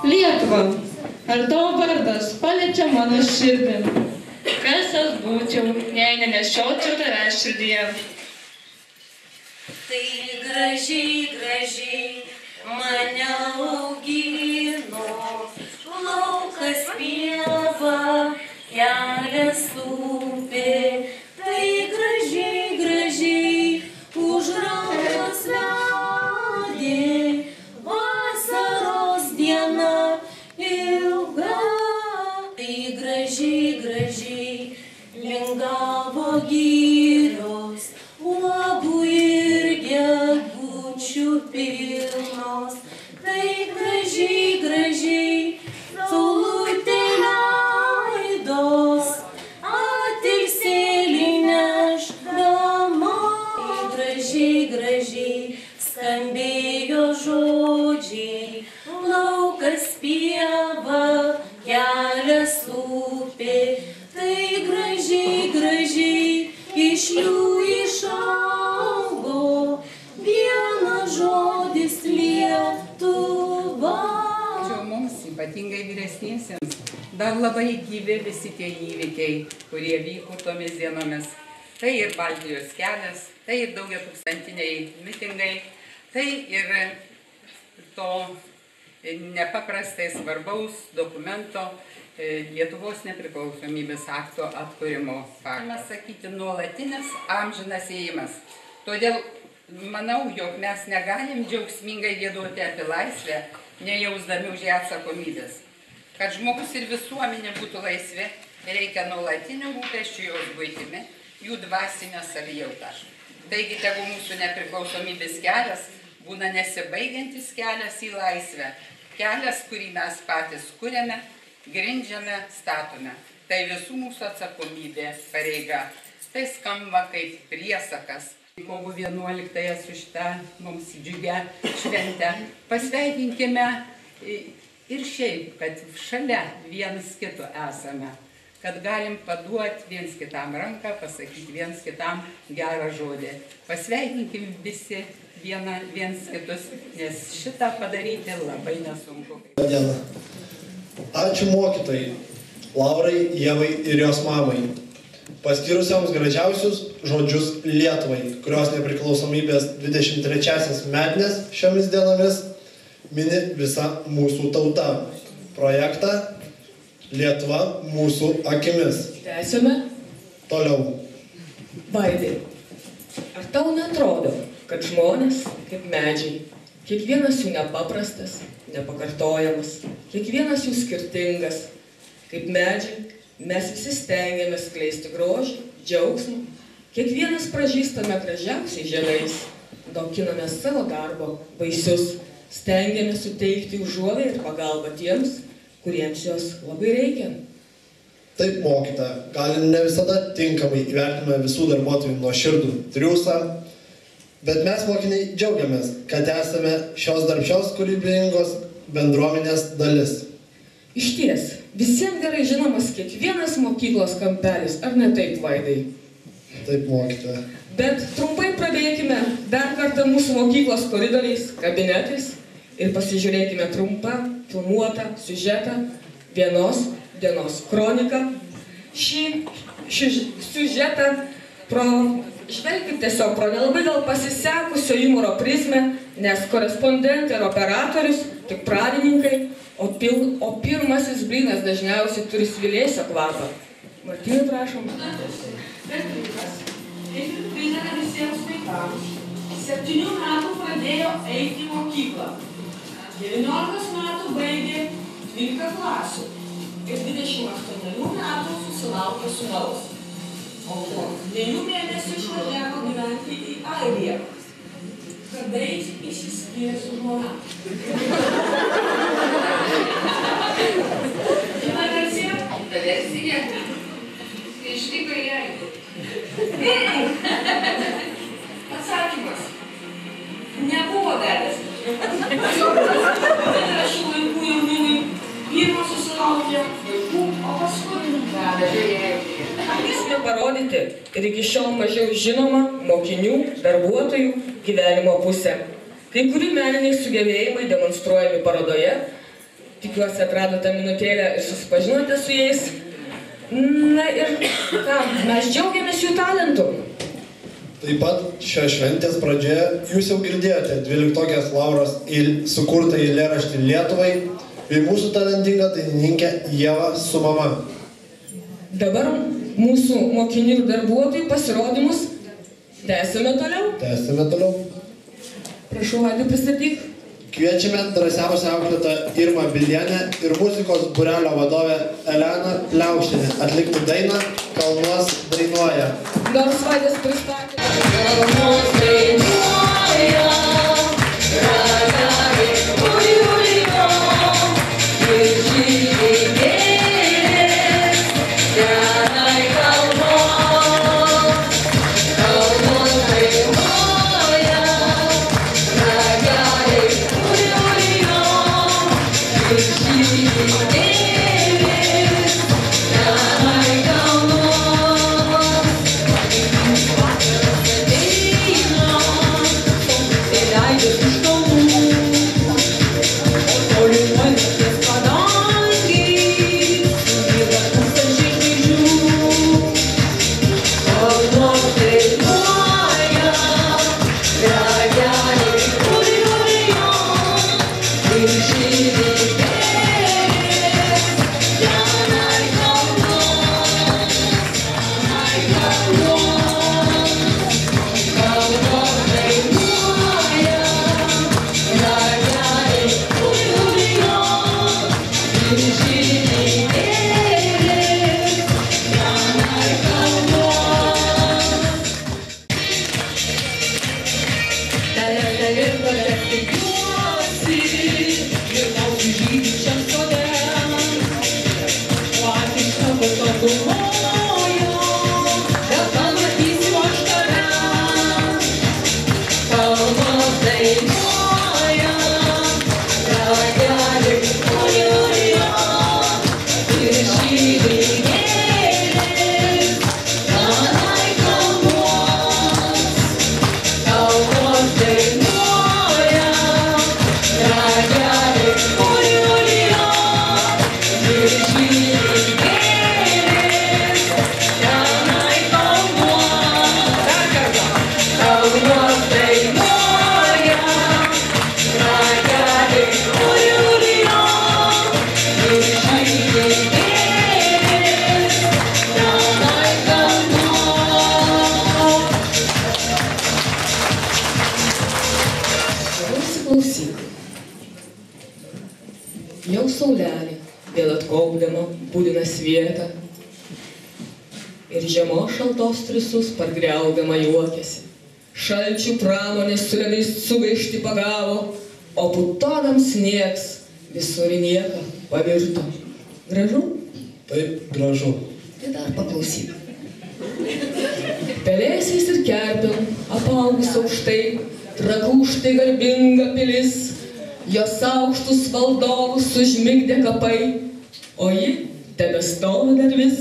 Lietuva, ar tavo vardas paliečia mano širdį? Kas aš būčiau, jei nenešiočiau tavęs širdyje? Tai gražiai, gražiai mane augino, laukas pieva, kelias upė. Tai gražiai, gražiai už rankos vedė, vasaros diena ilga. Tai gražiai, gražiai lingavo girios, uogų ir gegučių pilnos. Tai gražiai, gražiai saulutė leidos, atilsėlį nešdama. Tai gražiai, gražiai skambėjo žodžiai, laukas pieva, kelias upė. Tai gražiai, gražiai iš jų išaugo vienas žodis Lietuva. Tačiau mums, ypatingai vyresniesiems, dar labai gyvi visi tie įvykiai, kurie vyko tomis dienomis. Tai ir Baltijos kelias, tai ir daugiatūkstantiniai mitingai, tai ir to nepaprastai svarbaus dokumento Lietuvos nepriklausomybės akto atkūrimo. Galima sakyti, nuolatinis amžinas ėjimas. Todėl manau, jog mes negalim džiaugsmingai giedoti apie laisvę, nejausdami už ją atsakomybės. Kad žmogus ir visuomenė būtų laisvi, reikia nuolatinių rūpesčių jos buitimi, jų dvasinę savijautą. Taigi, tegu mūsų nepriklausomybės kelias būna nesibaigiantis kelias į laisvę. Kelias, kurį mes patys kuriame, grindžiame, statome. Tai visų mūsų atsakomybė, pareiga. Tai skamba kaip priesakas. Kovo 11-ąją su šitą mums džiugią šventę pasveikinkime ir šiaip, kad šalia vienas kito esame. Kad galim paduoti viens kitam ranką, pasakyti viens kitam gerą žodį. Pasveikinkim visi viens kitus, nes šitą padaryti labai nesunku. Diena. Ačiū mokytojai, Laurai, Ievai ir jos mamai, paskyrusioms gražiausius žodžius Lietuvai, kurios nepriklausomybės 23-asias metines šiomis dienomis mini visa mūsų tauta. Projektą Lietuva mūsų akimis. Tęsime. Toliau. Vaidai, ar tau netrodo, kad žmonės kaip medžiai, kiekvienas jų nepaprastas, nepakartojamas, kiekvienas jų skirtingas, kaip medžiai, mes visi stengiamės skleisti grožį, džiaugsmą, kiekvienas pražystame gražiausiai žemės, dauginame savo darbo vaisius, stengiamės suteikti užuovėją ir pagalbą tiems, kuriems jos labai reikia. Taip, mokyta, gal ne visada tinkamai įvertiname visų darbuotojų nuoširdų triūsą, bet mes, mokiniai, džiaugiamės, kad esame šios darbščios kūrybingos bendruomenės dalis. Išties, visiems gerai žinomas kiekvienas mokyklos kampelis, ar ne taip, Vaidai? Taip, mokyta. Bet trumpai prabėkime dar kartą mūsų mokyklos koridoriais, kabinetais ir pasižiūrėkime trumpą, filmuotą siužetą, vienos dienos kroniką. Šį siužetą žvelkit tiesiog pro nelabai gal pasisekusio humoro prizmę, nes korespondentai ir operatorius tik pradininkai, o pirmasis blynas dažniausiai turi svilėsio kvapą. Martynai, prašom. Primena visiems vaikams. 7 metų pradėjo eiti į mokyklą. 19 metų baigė 12 klasių. Ir 28 metų susilaukė sūnaus. O po 2 mėnesių išvažiavo gyventi į Airiją. Kada išsiskyrė su žmona. Žina versija? Versija. Išvyko į Airiją. Atsakymas. Nebuvo vedęs. Bet yra šių laikų jaunimui. Pirma susilaukė vaikų, o paskui veda. Bandysime parodyti ir iki šiol mažiau žinomą mokinių, darbuotojų gyvenimo pusę. Kai kurių meniniai sugebėjimai demonstruojami parodoje, Tikiuosi atradote minutėlę ir susipažinote su jais. Na ir ką, mes džiaugiamės jų talentu. Taip pat šios šventės pradžioje jūs jau girdėjote 12-okės Lauros sukurtą eilėraštį Lietuvai bei mūsų talentingą dainininkę Ievą su mama. Dabar mūsų mokinių ir darbuotojų pasirodymus tęsime toliau. Prašau, Vaidai, pristatyk. Kviečiame drąsiausią auklėtoją Irmą Bilienę ir muzikos būrelio vadovę Eleną Pliaukštienę atlikti dainą Kalnuos dainuoja. Nors Vaidas pristatė. Kalnuos dainuoja, ragavė, uliulio, ir žygiai gėlės, tenai kalnuos. Kalnuos dainuoja, ragavė, uliulio, ir žygiai gėlės, tenai kalnuos. Jau saulelė vėl atkaukdama būdina svietą ir žiemos šaltos trisus pargriaudama juokėsi. Šalčių pramonės suėdais sugaišti pagavo, o putonam sniegs visur į nieką pavirto. Gražu? Taip, gražu. Tai dar paklausyk. Pelėsiais ir kerpėm apaugus aukštai, trakų štai garbinga pilis, jos aukštus valdovus užmigdė kapai, o ji tebestovi dar vis.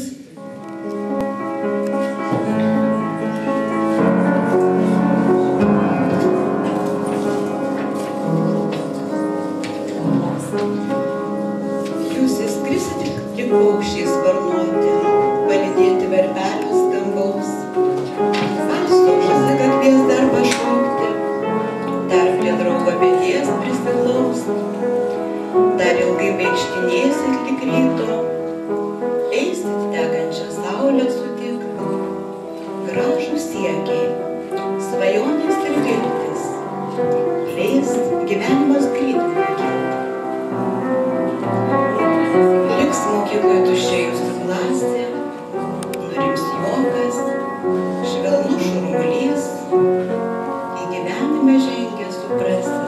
Jūs įskrisit tik paukščiais sparnuoti, palydėti verpelio skambaus. Pastošasi, kad kvies dar pašaukti, dar prie draugo peties prisiglaus. Dar ilgai vaikštinėsit lik ryto, eisit tekančią saulę sutikt. Gražūs siekiai, svajonės ir viltis, leis gyvenimas greitai kilt. Liks mokykloje tuščia jūsų klasė, nurims juokas, švelnus šurmulys, į gyvenimą žengę suprasit,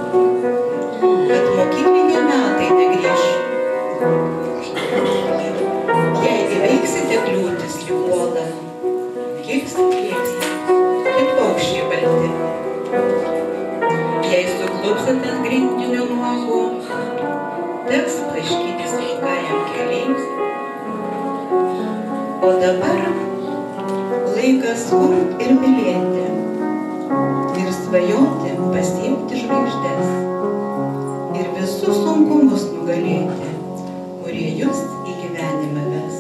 kad mokykliniai metai negrįš. Jei įveiksite kliūtis lyg uolą, kilsit, kaip paukščiai balti. Jei suklupsit ant grindinio nuogo, teks taškytis ilgajam keliais. O dabar laikas kurt ir mylėti, ir svajoti pasiekti žvaigždes, ir visus sunkumus nugalėti. kurie jūs į gyvenimą ves.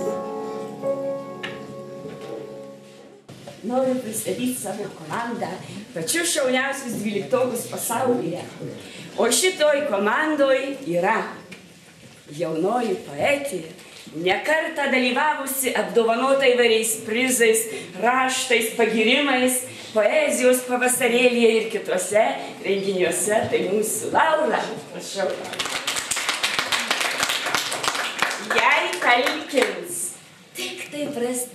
Noriu pristatyti savo komandą, pačius šauniausius 12 pasaulyje. O šitoj komandoj yra jaunoji poetė, nekartą dalyvavusi apdovanota įvairiais prizais, raštais, pagirimais, poezijos pavasarėlyje ir kitose renginiuose. Tai mūsų Laura, prašau. Jai talkins tik tai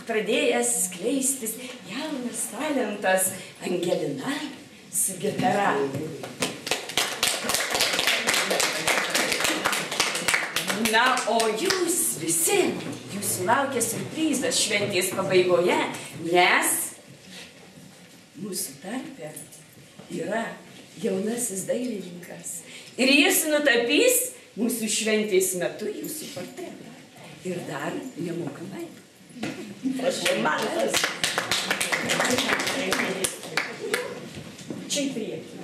pradėjęs skleistis jaunas talentas Angelina su gitara. Na, o jūs visi, jūsų laukia siurprizas šventės pabaigoje, nes mūsų tarpe yra jaunasis dailininkas. Ir jis nutapys mūsų šventės metu jūsų portretą. Ir dar nemokamai. Prašau, matas. Čia į priekį.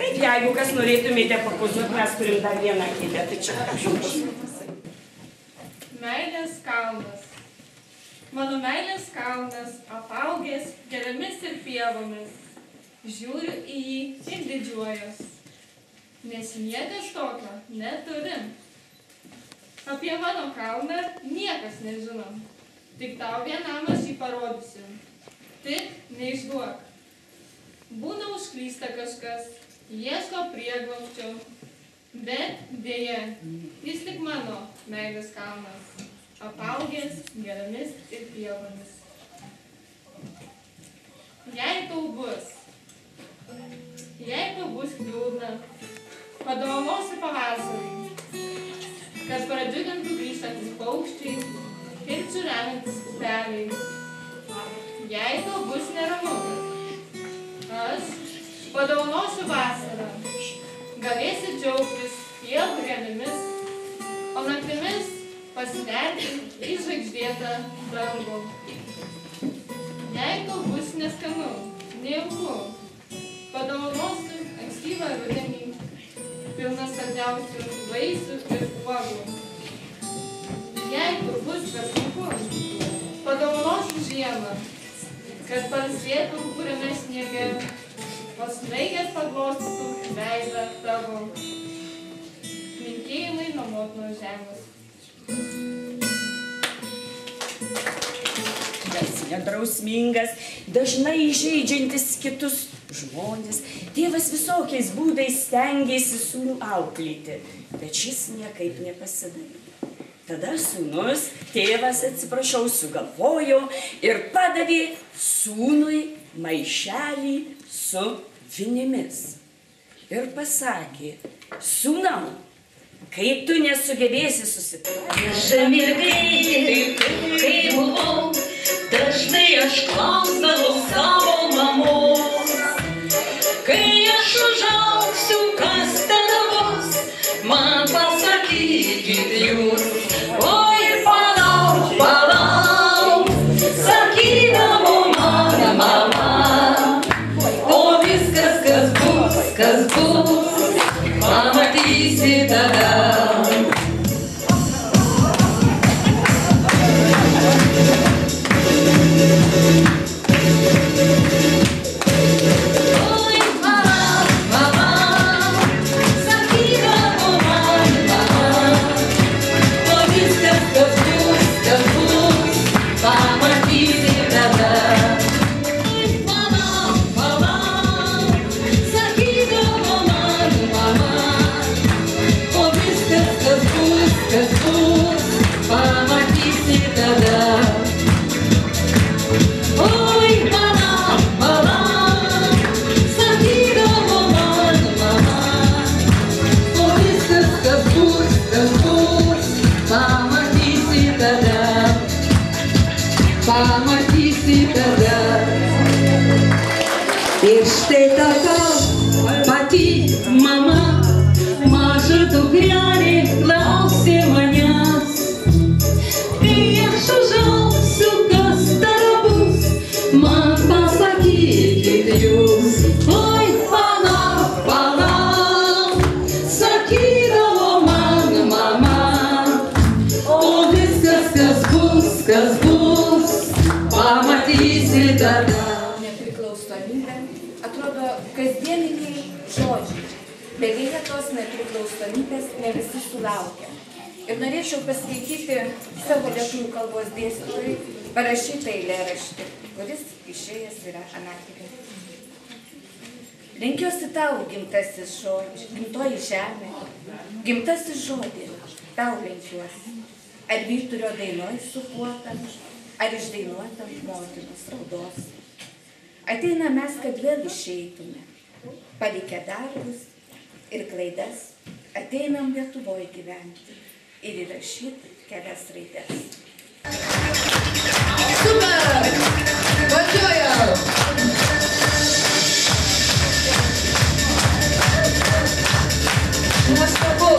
Taip, jeigu kas norėtumėte papozuoti, mes turim dar vieną kėdę, tai čia prašau. Meilės kalnas. Mano meilės kalnas apaugęs geriomis ir pievomis. Žiūriu į jį ir didžiuojuos, nes niekas tokio neturim. Apie mano kalną niekas nežino, tik tau vienam aš jį parodysiu. Tik neišduok. Būna užklysta kažkas, ieško prieglobsčio, bet dėja, jis tik mano meilės kalnas, apaugęs geriomis ir pievomis. Jei tau bus liūdna, padovanosiu pavasarį, kad pradžiugintų grįžtantis paukščiai ir čiurenantys upeliai. Jei tau bus neramu, aš padovanosiu vasarą, galėsi džiaugtis pievų gėlėmis, o naktimis pasinerti į žvaigždėtą dangų. Jei tau bus neskanu, nejauku, padovanosiu ankstyvą rudenį, pilną saldžiausių vaisių ir uogų. Jei tau bus per sunku, padovanosiu žiemą, kad pailsėtų kuriame sniege, o snaigės paglostytų veidą tavo. Linkėjimai nuo motinos žemės. Tas nedrausmingas, dažnai įžeidžiantis kitus žmonės. Tėvas visokiais būdais stengėsi sūnų auklėti, bet šis niekaip nepasidarė. Tada sūnus, tėvas, atsiprašau, sugalvojo ir padavė sūnui maišelį su vinimis. Ir pasakė, sūnau, kai tu nesugebėsi Žemirgėti, kai buvau, dažnai aš klausdavau savo mamos. Kai aš užaugsiu, kas tada bus, man pasakykit jūs. Oi, palauk, palauk, sakydavo mano mama. O viskas, kas bus, pamatysi tada. Ir štai tokia pati mama, maža dukrelė, klausė mane. sakydavo man mama, o viskas, kas bus, pamatysi tada. Nepriklausomybė atrodo kasdieniniai žodžiai, bet deja tos nepriklausomybės ne visi sulaukia. Ir norėčiau paskaityti savo lietuvių kalbos dėstytojui parašytą eilėraštį, kuris išėjęs yra anatikai. Lenkiuosi tau, gimtasis žodžiai, gimtoji žemė, gimtasis žodė, tau lenkiuosi. Ar vyturio dainoj supuotam, ar išdainuotam motinos raudos. Ateina mes, kad vėl išeitume, palikę darbus ir klaidas, ateinam Lietuvoje gyventi ir įrašyti kelias raides. Super! Važiuojam! Nuostabu!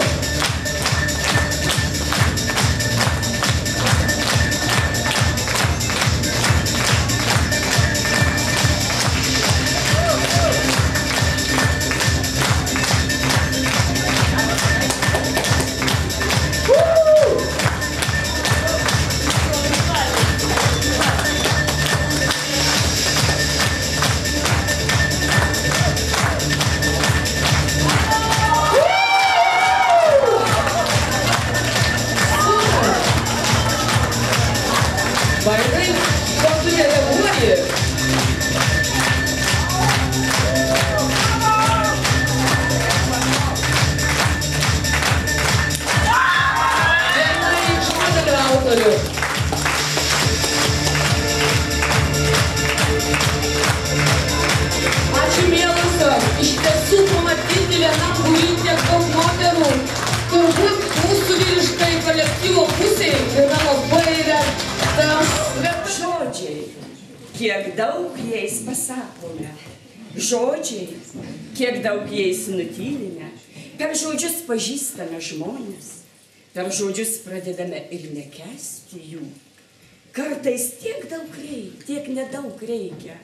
Vaidai, ko tu nereaguoji? Viena iš modelio autorių. Ačiū mielosios. Iš tiesų pamatyti vienam būry tiek daug moterų. Turbūt mūsų vyriškai kolektyvo pusėje yra labai retas. Žodžiai, kiek daug jais pasakome. Žodžiai, kiek daug jais nutylime. Per žodžius pažįstame žmonės. Per žodžius pradedame ir nekęsti jų. Kartais tiek daug reikia, tiek nedaug reikia.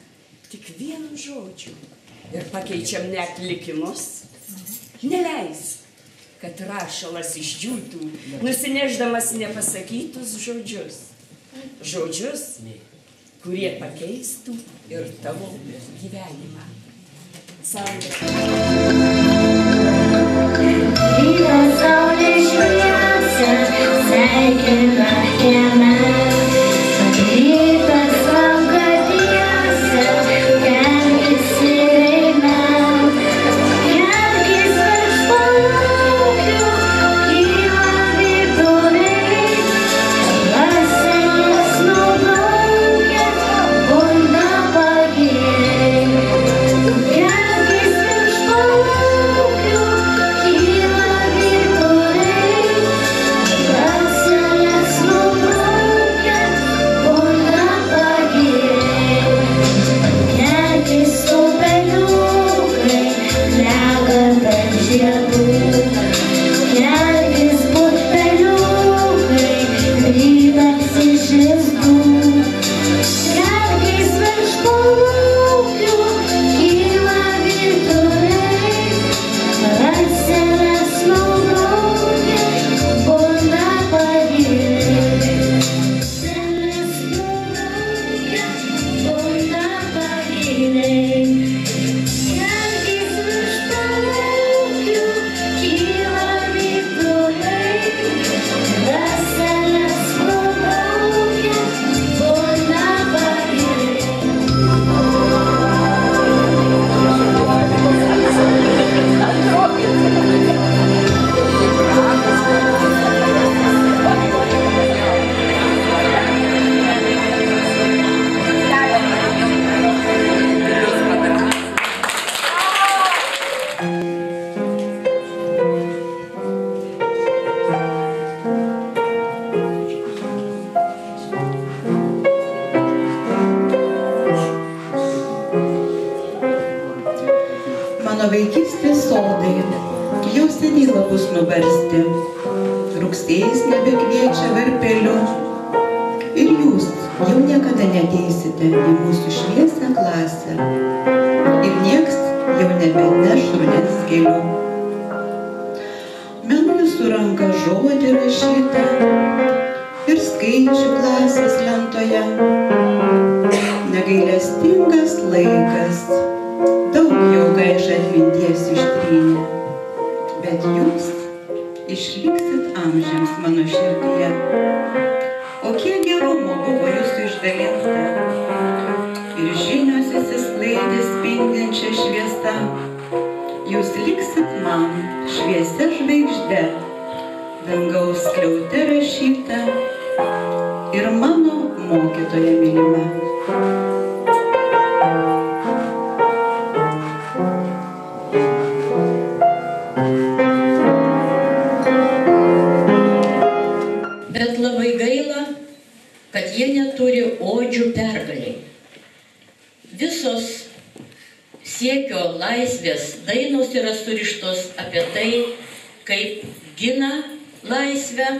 Tik vienu žodžiu. Ir pakeičiam net likimus. Neleis, kad rašalas išdžiūtų, nusinešdamas nepasakytus žodžius. Žodžius, kurie pakeistų ir tavo gyvenimą. Sandra. Ryto saulė šviesa, sveikina kieme. Rytas lauka tiesa, kelkis ir eime. Kelkis virš palaukių, kyla vyturiai. Vasaros nubraukia, bunda pagiriai. Kelkis virš palaukių, kyla vyturiai. Vasaros nubraukia, bunda pagiriai. Kelkis upeliukai, lega tarp žiedų. Kelkis putpeliukai, rytas iš žaizdų. Kelkis virš palaukių, kyla vyturiai. Vasaras nubraukia, bunda pagiriai. Vasaras nubraukia, bunda pagiriai. Kelkis virš palaukių, kyla vyturiai. Vasaras nubraukia, bunda pagiriai. Mano vaikystės sodai jau seniai lapus nubarsti. Rugsėjais nebekviečia varpeliu. Ir jūs jau niekada neteisite į mūsų šviesią klasę. Ir nieks jau nebeneš rudens gėlių. jūsų ranka žodį rašytą ir skaičių klasės lentoje. Negailestingas laikas, daug jau gaiš atminties ištrynė, bet jūs išliksit amžiams mano širdyje. O kiek gerumo buvo jūsų išdalinta ir žinios įsisklaidė spindinčia šviesa. Jūs liksit man šviesia žvaigžde, dangaus skliaute rašyta ir mano mokytoja mylima. Bet labai gaila, kad jie neturi odžių pergaliai. Visos siekio laisvės dainos yra surištos apie tai, kaip gina laisvę,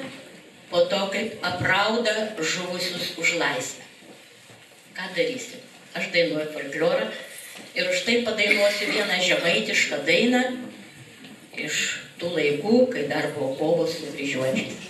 po to kaip aprauda žuvusius už laisvę. Ką darysim? Aš dainuoju folklorą ir už tai padainuosiu vieną žemaitišką dainą iš tų laikų, kai dar buvo kovos su kryžiuočiais.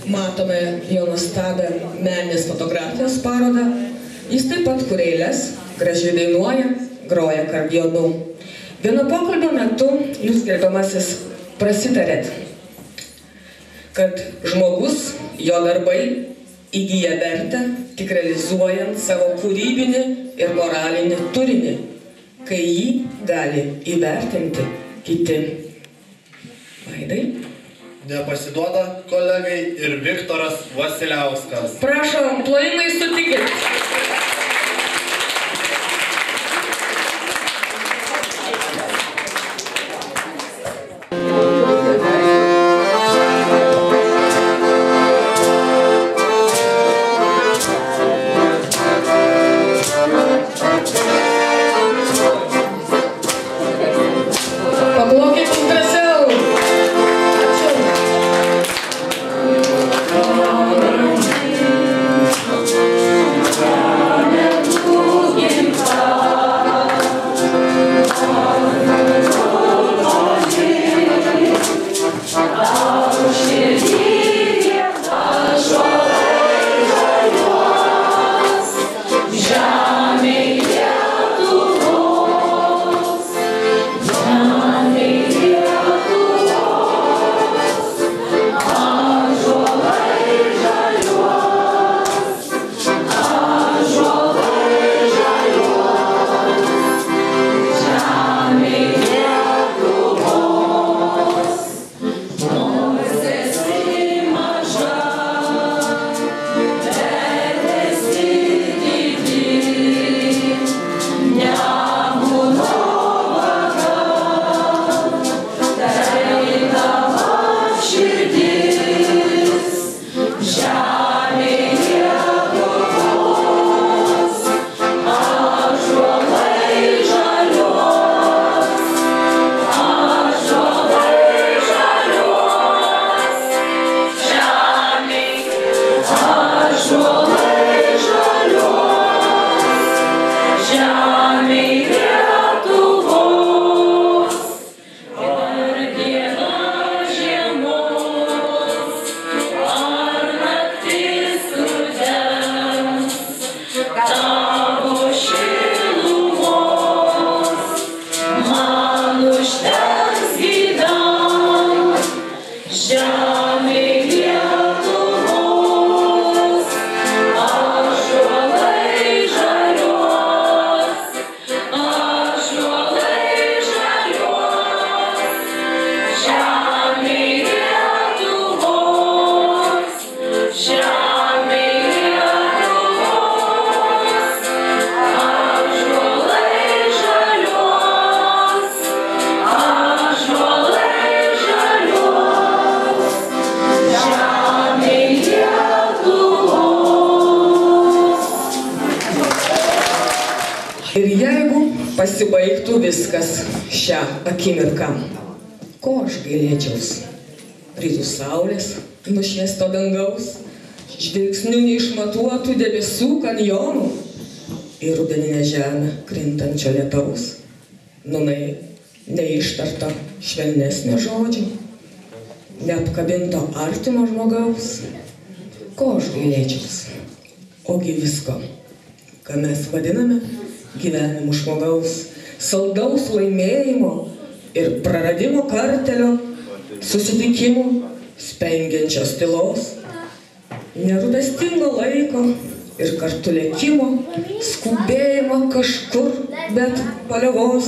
Matome jo nuostabią meninės fotografijos parodą. Jis taip pat kuria eiles, gražiai dainuoja, groja akordeonu. Vieno pokalbio metu jūs, gerbiamasis, prasitarėt, kad žmogus, jo darbai įgyja vertę tik realizuojant savo kūrybinį ir moralinį turinį, kai jį gali įvertinti kiti. Vaidai? Nepasiduoda kolegai ir Viktoras Vasiliauskas. Prašom, plojimai sutikit. Yeah. jeigu pasibaigtų viskas šią akimirką, ko aš gailėčiaus? Rytų saulės, nušviesto dangaus, žvilgsnių neišmatuotų debesų kanjonų ir rudeninę žemę krintančio lietaus. Nūnai neištarta švelnesnio žodžio, neapkabinto artimo žmogaus. Ko aš gailėčiaus? Ogi visko, ką mes vadiname gyvenimu žmogaus, saldaus laimėjimo ir praradimo kartelio, susitikimų, spengiančios tylos, nerūpestingo laiko ir kartu lėkimo, skubėjimo kažkur, bet paliovos.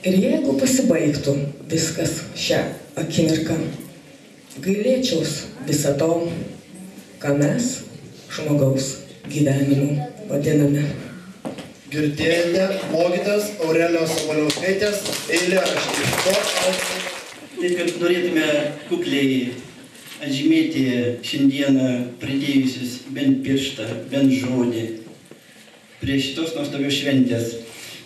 Ir jeigu pasibaigtų viskas šią akimirką, gailėčiaus visą to, ką mes žmogaus gyvenimu vadiname. Girdėjote mokytojas Aurelijos Sabaliauskaitės eilėraštį. Taip, kad norėtume kukliai atžymėti šiandieną pridėjusius bent pirštą, bent žodį prie šitos nuostabios šventės.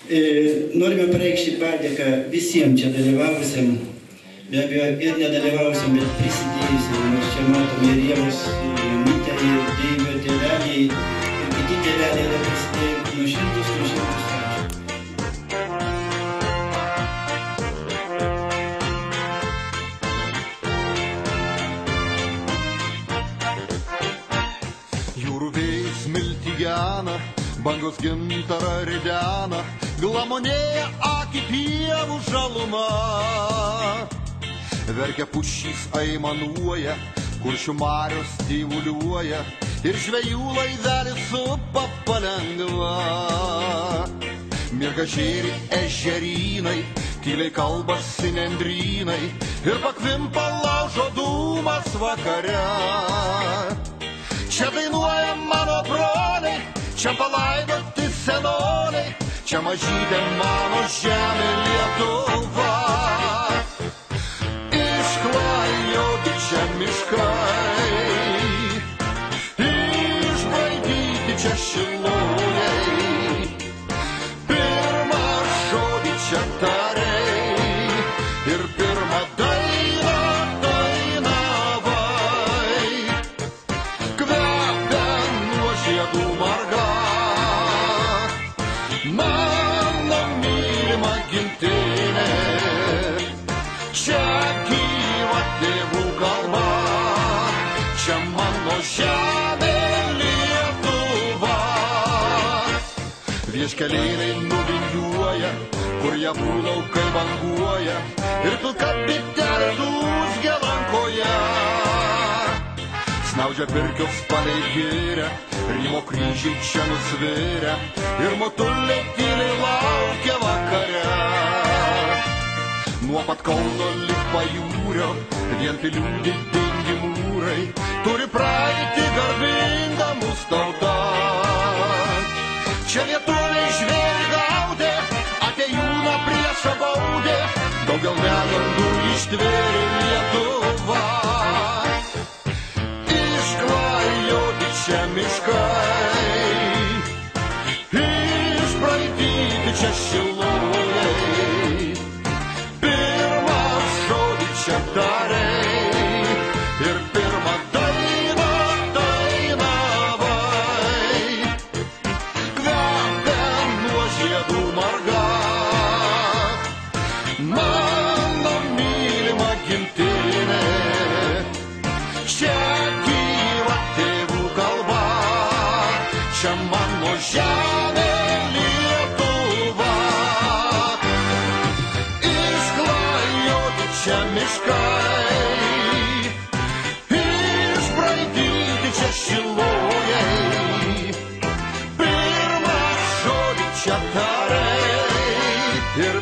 Norime pareikšti padėką visiems čia dalyvavusiam, be abejo ir nedalyvavusiam, bet prisidėjusiam. Nors čia matome ir Ievos, Mytę, ir Deivio tėveliai, ir kiti tėveliai yra prisidėję. Nuoširdus ačiū. Bangos gintarą ridena, glamonėja akį pievų žaluma. Verkia pušys aimanuoja, kuršių marios tyvuliuoja ir žvejų laivelis supa palengva. Mirga žėri ežerynai, tyliai kalbasi nendrynai ir pakvimpa laužo dūmas vakare. Čia dainuoja mano broliai, čia palaidoti senoliai, čia mažytė mano žemė Lietuva. Išklajoti čia miškai, išbraidyti čia šilujai, pirmą žodį čia tarei ir pirmą dainą dainavai. Kvepia nuo žiedų marga mano mylima gimtinė, čia gyva tėvų kalba, čia mano žemė Lietuva. Vieškelėnai nuvingiuoja, kur javų laukai banguoja ir pilka bitelė dūzgia lankoje. Snaudžia pirkios palei gėrę, Rymo kryžiai čia nusvėrę ir motuliai tyliai laukia vakare. Nuo pat Kauno lig pajūrio vien pilių didingi mūrai turi praeitį garbingą mūsų tauta. Čia lietuviai žvėrį gaudė, atėjūną priešą baudė, daugel negandų ištvėrė Lietuva. Išklajoti čia miškai, išbraidyti čia šilujai, pirmą žodį čia tarei ir pirmą dainą dainavai. Kvepia nuo žiedų marga mano mylima gimtinė, čia gyva tėvų kalba, čia mano žemė Lietuva. Išklajoti čia miškai, išbraidyti čia šilujai, pirmą žodį čia tarei ir